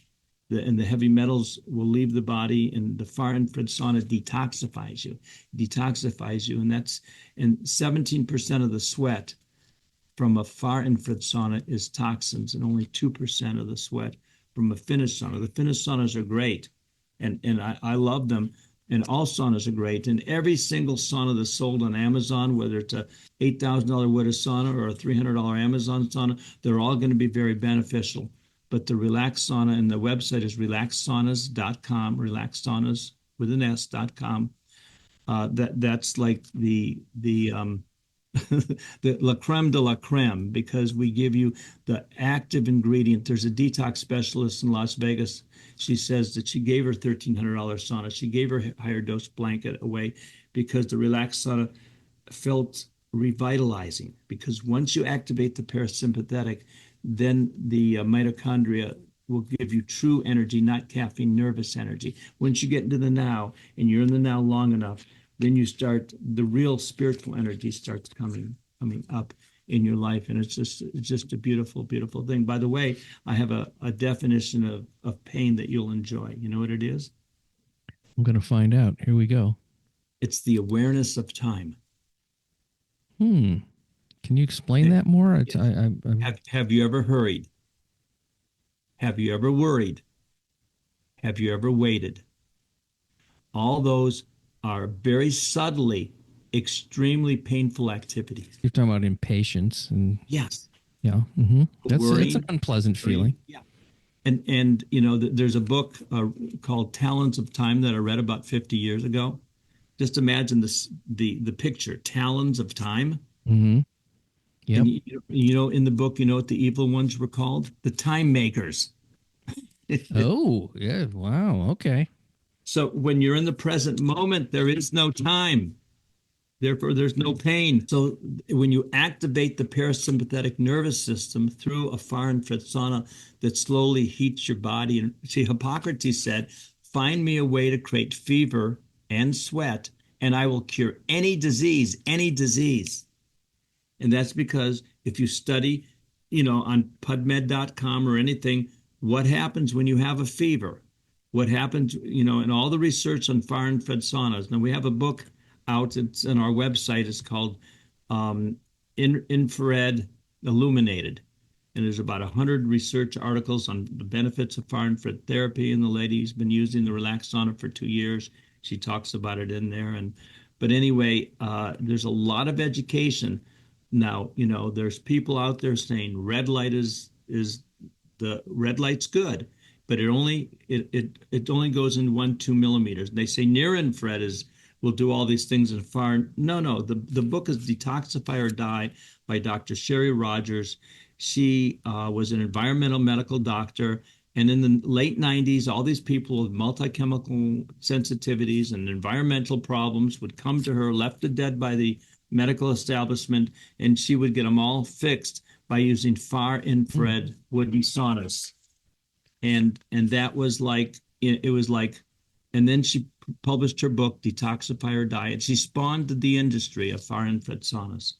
And the heavy metals will leave the body, and the far infrared sauna detoxifies you. And 17% of the sweat from a far infrared sauna is toxins, and only 2% of the sweat from a Finnish sauna. The Finnish saunas are great, and I love them. And all saunas are great. And every single sauna that's sold on Amazon, whether it's a $8,000 Witta sauna or a $300 Amazon sauna, they're all going to be very beneficial. But the Relax Sauna, and the website is relaxsaunas.com, relaxsaunas with an S.com. That's like the the la creme de la creme, because we give you the active ingredient. There's a detox specialist in Las Vegas. She says that she gave her $1,300 sauna. She gave her higher dose blanket away because the Relax Sauna felt revitalizing. Because once you activate the parasympathetic, then the mitochondria will give you true energy, not caffeine nervous energy. Once you get into the now, and you're in the now long enough, then the real spiritual energy starts coming up in your life. And it's just a beautiful, beautiful thing. By the way, I have a definition of pain that you'll enjoy. You know what it is? I'm going to find out. Here we go. It's the awareness of time. Can you explain that more? Have you ever hurried? Have you ever worried? Have you ever waited? All those are very subtly extremely painful activities. You're talking about impatience and yes, yeah, that's an unpleasant feeling. Yeah, and there's a book called Talons of Time that I read about 50 years ago. Just imagine the picture, Talons of Time. Mm-hmm. Yeah. In the book, you know what the evil ones were called? The time makers. Oh, yeah. Wow. Okay. So when you're in the present moment, there is no time. Therefore, there's no pain. So when you activate the parasympathetic nervous system through a far infrared sauna that slowly heats your body, and see, Hippocrates said, find me a way to create fever and sweat, and I will cure any disease, any disease. And that's because if you study, on PubMed.com or anything, what happens when you have a fever? What happens, in all the research on far infrared saunas. Now, we have a book out. It's on our website. It's called Infrared Illuminated. And there's about 100 research articles on the benefits of far infrared therapy. And the lady's been using the Relax Sauna for 2 years. She talks about it in there. But anyway, there's a lot of education. Now, there's people out there saying red light is the red light's good, but it only goes in 1-2 millimeters. They say near infrared will do all these things in far. No. The book is Detoxify or Die by Dr. Sherry Rogers. She was an environmental medical doctor. And in the late 90s, all these people with multi-chemical sensitivities and environmental problems would come to her, left for dead by the medical establishment, and she would get them all fixed by using far infrared wooden saunas. And that was like, and then she published her book, Detoxify or Die, and she spawned the industry of far infrared saunas.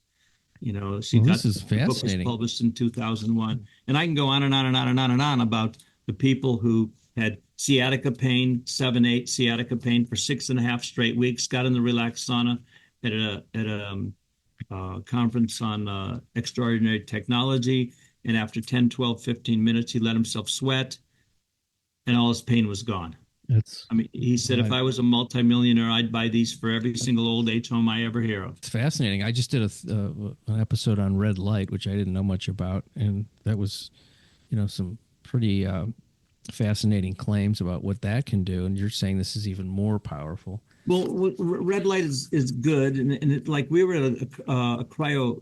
This is fascinating. The book was published in 2001. And I can go on and on and on and on and on about the people who had sciatica pain, 7-8 sciatica pain for 6.5 straight weeks, got in the Relax Sauna at a conference on extraordinary technology. And after 10, 12, 15 minutes, he let himself sweat. and all his pain was gone. That's I mean, he said, well, if I was a multimillionaire, I'd buy these for every single old age home I ever hear of. it's fascinating. I just did an episode on red light, which I didn't know much about, and that was, some pretty fascinating claims about what that can do. And you're saying this is even more powerful. Well, red light is good, like we were at a cryo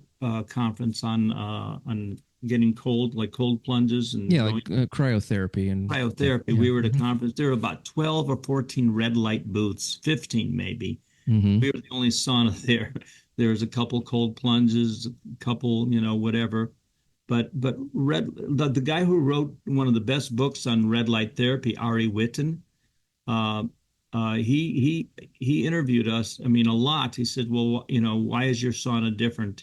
conference on getting cold, like cold plunges and Yeah, going like cryotherapy and cryotherapy. yeah. We were at a Mm-hmm. conference. There were about 12 or 14 red light booths, 15 maybe. Mm-hmm. We were the only sauna there. There was a couple cold plunges, a couple, whatever. But the guy who wrote one of the best books on red light therapy, Ari Whitten, uh, he interviewed us. I mean, a lot. He said, "Well, why is your sauna different?"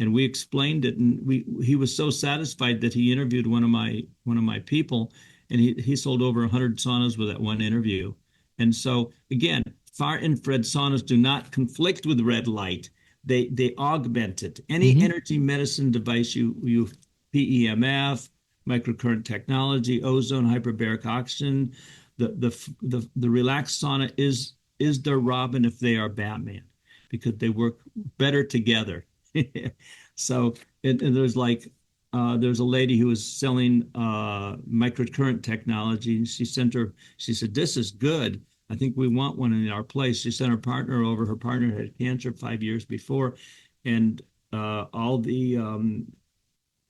And we explained it, and he was so satisfied that he interviewed one of my people, and he sold over 100 saunas with that one interview. And so again, far infrared saunas do not conflict with red light. They augment it. Any Mm-hmm. energy medicine device you PEMF, microcurrent technology, ozone, hyperbaric oxygen, the relaxed sauna is their Robin if they are Batman, because they work better together. So and there's a lady who was selling microcurrent technology. And she said, "This is good. I think we want one in our place." She sent her partner over. Her partner had cancer 5 years before, and all the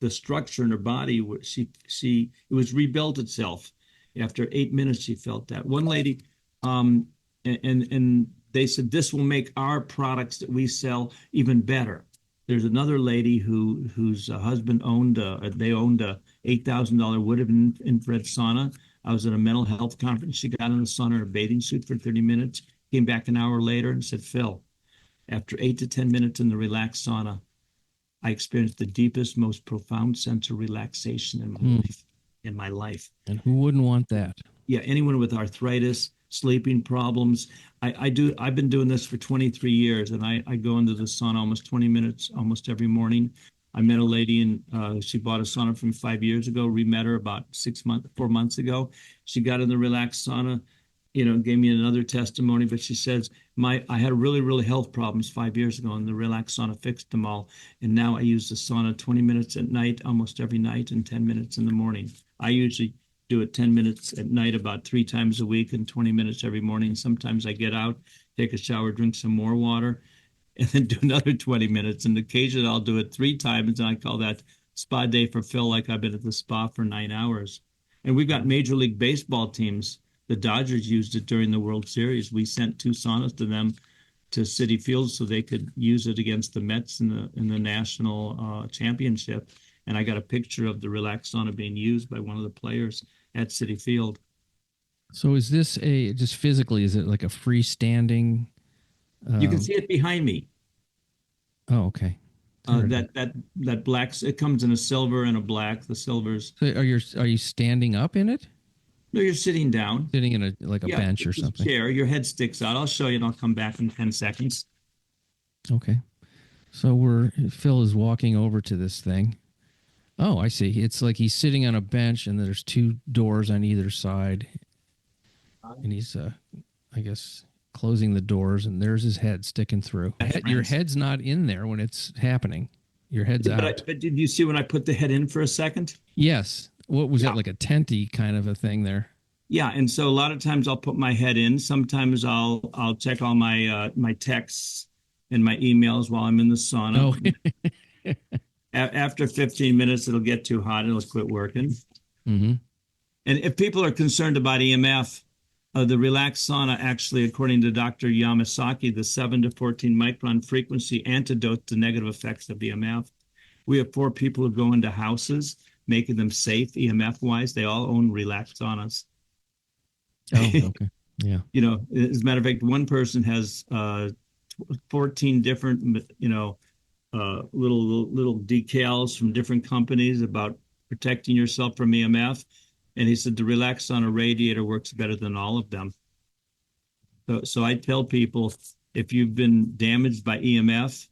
structure in her body, it was rebuilt itself. After 8 minutes, she felt that. One lady, and they said, "This will make our products that we sell even better." There's another lady whose husband owned they owned a $8,000 wood infrared sauna. I was at a mental health conference. She got in the sauna in a bathing suit for 30 minutes, came back an hour later and said, "Phil, after 8 to 10 minutes in the relaxed sauna, I experienced the deepest, most profound sense of relaxation in my Mm. life. In my life." And who wouldn't want that? Yeah, anyone with arthritis, sleeping problems. I've been doing this for 23 years, and I go into the sauna almost 20 minutes almost every morning. I met a lady, and she bought a sauna from 5 years ago. Re-met her about 4 months ago. She got in the relaxed sauna, gave me another testimony, but she says, I had really, really health problems 5 years ago, and the relaxed sauna fixed them all. And now I use the sauna 20 minutes at night, almost every night, and 10 minutes in the morning. I usually do it 10 minutes at night about 3 times a week and 20 minutes every morning. Sometimes I get out, take a shower, drink some more water, and then do another 20 minutes. And occasionally I'll do it 3 times, and I call that spa day for Phil, like I've been at the spa for 9 hours. And we've got Major League Baseball teams. The Dodgers used it during the World Series. We sent 2 saunas to them to Citi Field so they could use it against the Mets in the national championship. And I got a picture of the relaxed sauna being used by one of the players at Citi Field. So is this just physically, is it like a freestanding? You can see it behind me. Oh, okay. That black, it comes in a silver and a black. The silvers. So are you standing up in it? No, you're sitting down. Sitting in a bench or it's a something? chair. Your head sticks out. I'll show you, and I'll come back in 10 seconds. Okay. So Phil is walking over to this thing. Oh, I see. It's like he's sitting on a bench, and there's 2 doors on either side, and he's, I guess, closing the doors, and there's his head sticking through. Your head's not in there when it's happening. Your head's out. But did you see when I put the head in for a second? Yes. What was that, like a tenty kind of a thing there? Yeah, and so a lot of times I'll put my head in. Sometimes I'll check all my texts and my emails while I'm in the sauna. Oh. After 15 minutes, it'll get too hot and it'll quit working. Mm-hmm. And if people are concerned about EMF, the relaxed sauna actually, according to Dr. Yamasaki, the 7 to 14 micron frequency antidote to negative effects of EMF. We have 4 people who go into houses, making them safe EMF-wise. They all own relaxed saunas. Oh, okay. Yeah. As a matter of fact, one person has 14 different, little decals from different companies about protecting yourself from EMF. And he said the Relax Sauna radiator works better than all of them. So I tell people, if you've been damaged by EMF,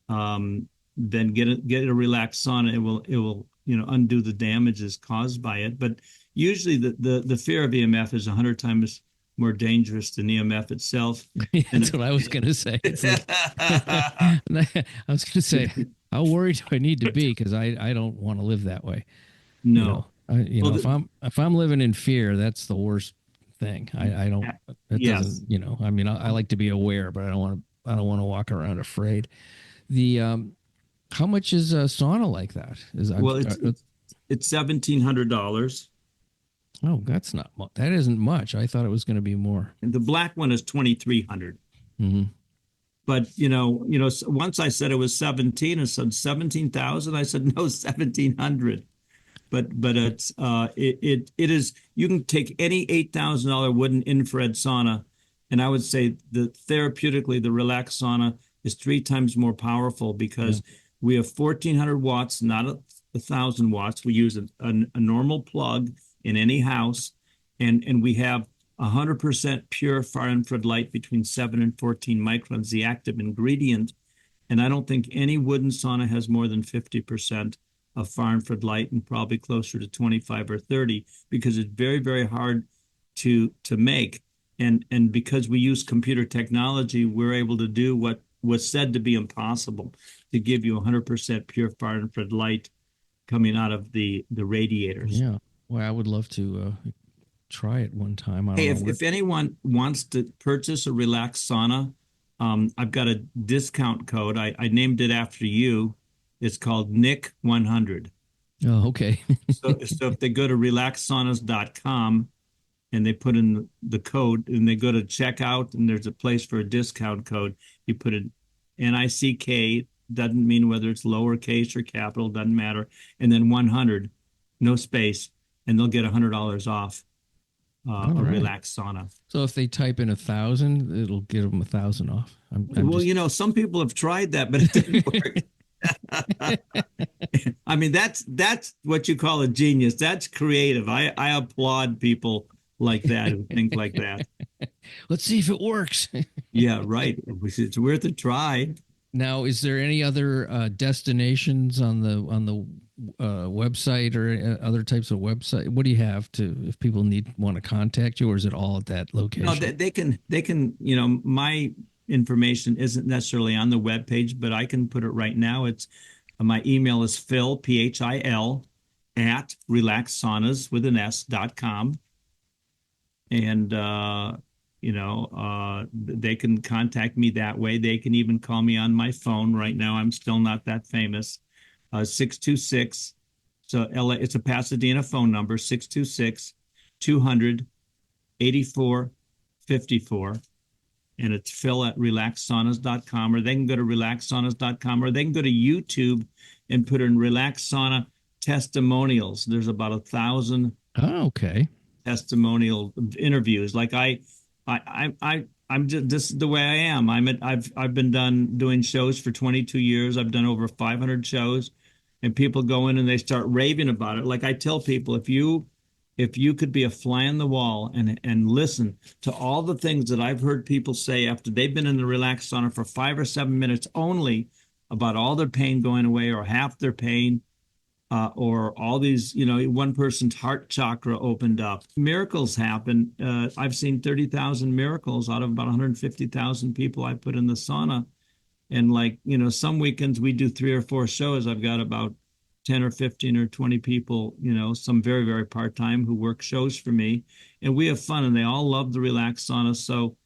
then get a Relax Sauna. undo the damages caused by it. But usually the fear of EMF is 100 times more dangerous than EMF itself. That's what I was going to say. It's like, I was going to say, how worried do I need to be? Because I don't want to live that way. No. Well, If I'm living in fear, that's the worst thing. I don't. It yes. doesn't. I mean, I like to be aware, but I don't want to walk around afraid. The how much is a sauna like that? It's $1,700. Oh, that's not much. That isn't much. I thought it was going to be more. And the black one is 2,300. Mm-hmm. But once I said it was 17, and said 17,000. I said no, 1,700. But it is. You can take any $8,000 wooden infrared sauna, and I would say that therapeutically the Relax Sauna is 3 times more powerful because we have 1,400 watts, not 1,000 watts. We use a normal plug in any house, and we have 100% pure far infrared light between 7 and 14 microns, the active ingredient. And I don't think any wooden sauna has more than 50% of far infrared light, and probably closer to 25 or 30, because it's very, very hard to make. And because we use computer technology, we're able to do what was said to be impossible, to give you 100% pure far infrared light coming out of the radiators. Yeah. Well, I would love to try it one time. Hey, if anyone wants to purchase a Relax Sauna, I've got a discount code. I named it after you. It's called Nick 100. Oh, okay. so if they go to relaxsaunas.com and they put in the code and they go to checkout and there's a place for a discount code, you put in NICK, doesn't mean whether it's lowercase or capital, doesn't matter, and then 100, no space, and they'll get $100 off a Relax Sauna. So if they type in 1,000, it'll give them 1,000 off. Some people have tried that, but it didn't work. I mean, that's what you call a genius. That's creative. I applaud people like that who think like that. Let's see if it works. Yeah, right. It's worth a try. Now, is there any other destinations on the website or other types of website? What do you have if people want to contact you, or is it all at that location? No, they can. My information isn't necessarily on the webpage, but I can put it right now. It's my email is Phil, PHIL, at relaxsaunas with an S.com. And, they can contact me that way. They can even call me on my phone. Right now, I'm still not that famous. 626. So it's a Pasadena phone number, 626-200-8454. And it's Phil at relaxsaunas.com, or they can go to relaxsaunas.com, or they can go to YouTube and put in Relax Sauna testimonials. There's about 1,000 testimonial interviews. Like I'm just, this is the way I am. I've been doing shows for 22 years. I've done over 500 shows, and people go in and they start raving about it. Like I tell people, if you could be a fly on the wall and listen to all the things that I've heard people say after they've been in the Relax Sauna for 5 or 7 minutes only, about all their pain going away or half their pain, or all these, one person's heart chakra opened up. Miracles happen. I've seen 30,000 miracles out of about 150,000 people I put in the sauna. And some weekends we do 3 or 4 shows. I've got about 10 or 15 or 20 people, some very, very part-time who work shows for me. And we have fun, and they all love the Relax Sauna. So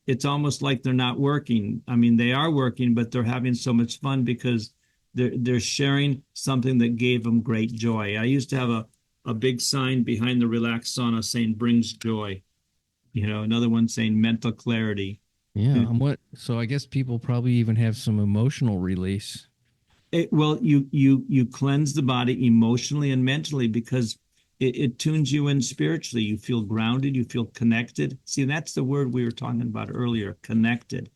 it's almost like they're not working. I mean, they are working, but they're having so much fun because they're sharing something that gave them great joy. I used to have a big sign behind the Relax Sauna saying brings joy. Another one saying mental clarity. Yeah. So I guess people probably even have some emotional release. You cleanse the body emotionally and mentally because it tunes you in spiritually. You feel grounded. You feel connected. See, that's the word we were talking about earlier, connected.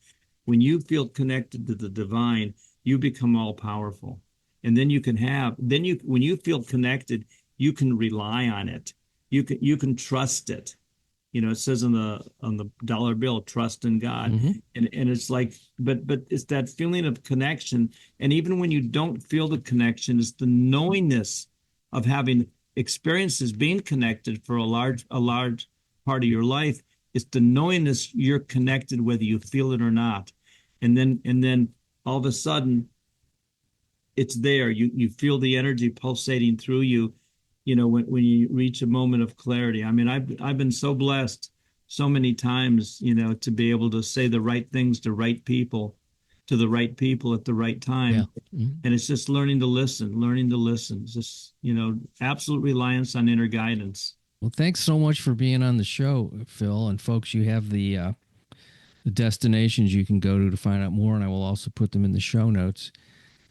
When you feel connected to the divine, you become all powerful. And then when you feel connected, you can rely on it. You can trust it. It says on the dollar bill, trust in God. Mm-hmm. And it's like, but it's that feeling of connection. And even when you don't feel the connection, it's the knowingness of having experiences being connected for a large part of your life. It's the knowingness you're connected, whether you feel it or not. And then all of a sudden it's there. You feel the energy pulsating through you, when you reach a moment of clarity. I mean, I've been so blessed so many times, to be able to say the right things to the right people at the right Yeah. time. Mhm. And it's just learning to listen. It's just, absolute reliance on inner guidance. Well, thanks so much for being on the show, Phil. And folks, you have the destinations you can go to find out more, and I will also put them in the show notes.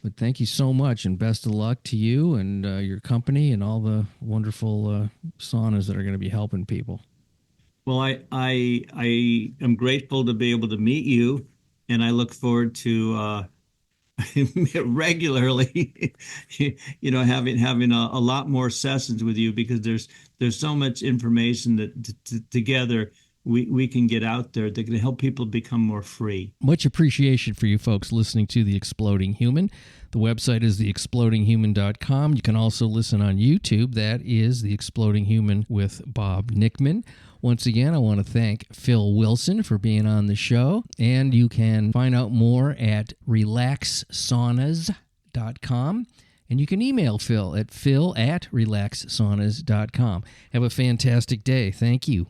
But thank you so much, and best of luck to you and your company and all the wonderful saunas that are going to be helping people. Well, I am grateful to be able to meet you, and I look forward to regularly, having a lot more sessions with you, because there's so much information that together we can get out there that can help people become more free. Much appreciation for you folks listening to The Exploding Human. The website is theexplodinghuman.com. You can also listen on YouTube. That is The Exploding Human with Bob Nickman. Once again, I want to thank Phil Wilson for being on the show. And you can find out more at relaxsaunas.com. And you can email Phil at phil@relaxsaunas.com. Have a fantastic day. Thank you.